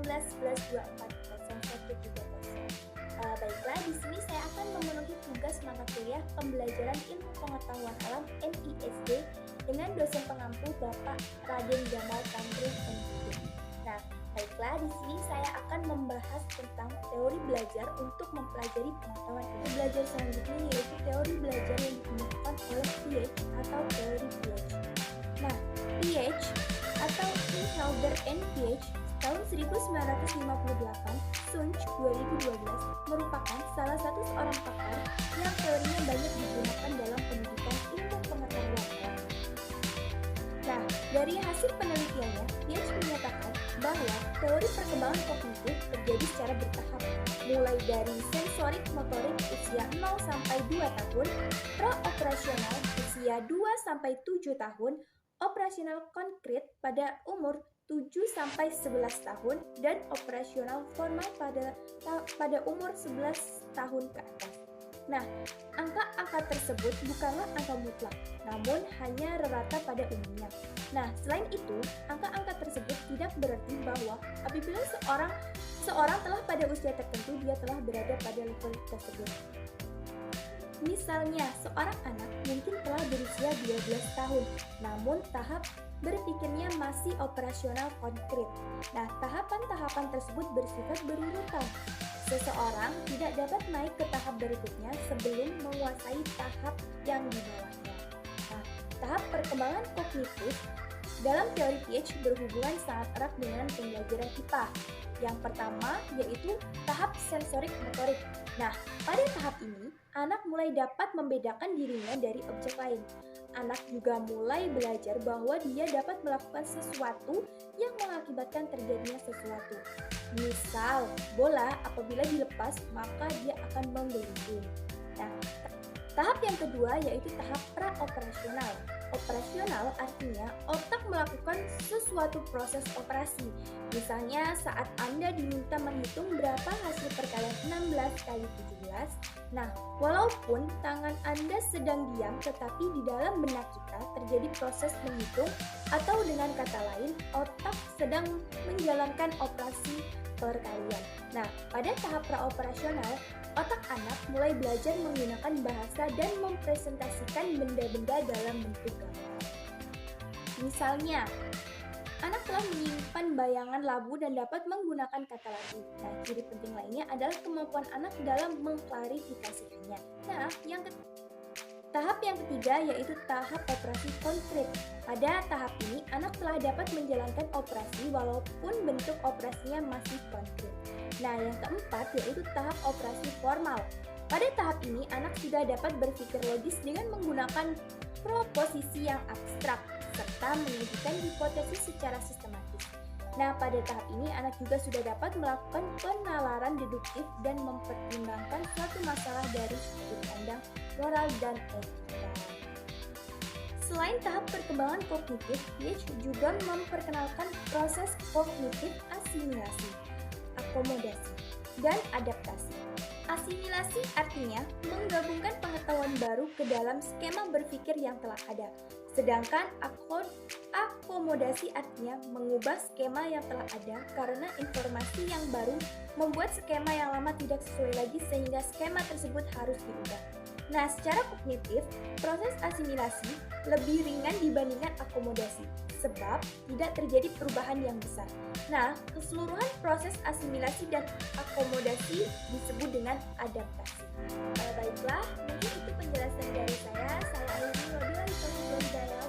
plus 24 kosong 1 juga kosong. Baiklah, di sini saya akan memenuhi tugas mata kuliah pembelajaran ilmu pengetahuan alam MISD dengan dosen pengampu Bapak Raden Jamal Tamrin MPD. Nah, baiklah, di sini saya akan membahas tentang teori belajar untuk mempelajari pengetahuan ilmu. Belajar selanjutnya yaitu teori belajar yang digunakan oleh Piaget atau teori Piaget. Nah, Piaget atau Inhelder and Piaget tahun 1958, Sunch 2012 merupakan salah satu seorang pakar yang teorinya banyak digunakan dalam pendidikan ilmu pengetahuan alam. Nah, dari hasil penelitiannya, Piaget menyatakan bahwa teori perkembangan kognitif terjadi secara bertahap, mulai dari sensorik motorik usia 0 sampai 2 tahun, pra-operasional usia 2 sampai 7 tahun, operasional konkret pada umur 7 sampai 11 tahun dan operasional formal pada umur 11 tahun ke atas. Nah, angka-angka tersebut bukanlah angka mutlak, namun hanya rata pada umumnya. Nah, selain itu, angka-angka tersebut tidak berarti bahwa apabila seorang telah pada usia tertentu, dia telah berada pada level tersebut. Misalnya, seorang anak mungkin telah berusia 12 tahun, namun tahap berpikirnya masih operasional konkret. Nah, tahapan-tahapan tersebut bersifat berurutan. Seseorang tidak dapat naik ke tahap berikutnya sebelum menguasai tahap yang di bawahnya. Nah, tahap perkembangan kognitif dalam teori Piaget berhubungan sangat erat dengan pembelajaran IPA. Yang pertama yaitu tahap sensorik motorik. Nah, pada tahap ini, anak mulai dapat membedakan dirinya dari objek lain. Anak juga mulai belajar bahwa dia dapat melakukan sesuatu yang mengakibatkan terjadinya sesuatu. Misal, bola apabila dilepas maka dia akan membelenggu. Nah, tahap yang kedua yaitu tahap pra-operasional. Operasional artinya otak melakukan sesuatu proses operasi. Misalnya saat Anda diminta menghitung berapa hasil perkalian 16 kali 17. Nah, walaupun tangan Anda sedang diam, tetapi di dalam benak kita terjadi proses menghitung, atau dengan kata lain, otak sedang menjalankan operasi perkalian. Nah, pada tahap praoperasional, otak anak mulai belajar menggunakan bahasa dan mempresentasikan benda-benda dalam bentuk gambar. Misalnya, anak telah menyimpan bayangan labu dan dapat menggunakan kata labu. Nah, ciri penting lainnya adalah kemampuan anak dalam mengklarifikasikannya. Nah, tahap yang ketiga yaitu tahap operasi konkret. Pada tahap ini, anak telah dapat menjalankan operasi walaupun bentuk operasinya masih konkret. Nah, yang keempat yaitu tahap operasi formal. Pada tahap ini, anak sudah dapat berpikir logis dengan menggunakan proposisi yang abstrak, serta menyajikan hipotesis secara sistematis. Nah, pada tahap ini, anak juga sudah dapat melakukan penalaran deduktif dan mempertimbangkan suatu masalah dari sudut pandang moral dan etika. Selain tahap perkembangan kognitif, Piaget juga memperkenalkan proses kognitif asimilasi, akomodasi, dan adaptasi. Asimilasi artinya menggabungkan pengetahuan baru ke dalam skema berpikir yang telah ada. Sedangkan akomodasi artinya mengubah skema yang telah ada karena informasi yang baru membuat skema yang lama tidak sesuai lagi sehingga skema tersebut harus diubah. Nah, secara kognitif, proses asimilasi lebih ringan dibandingkan akomodasi, sebab tidak terjadi perubahan yang besar. Nah, keseluruhan proses asimilasi dan akomodasi disebut dengan adaptasi. Baiklah, mungkin itu penjelasan dari saya. Saya Aini Wabillahi Taufiq wal Hidayah.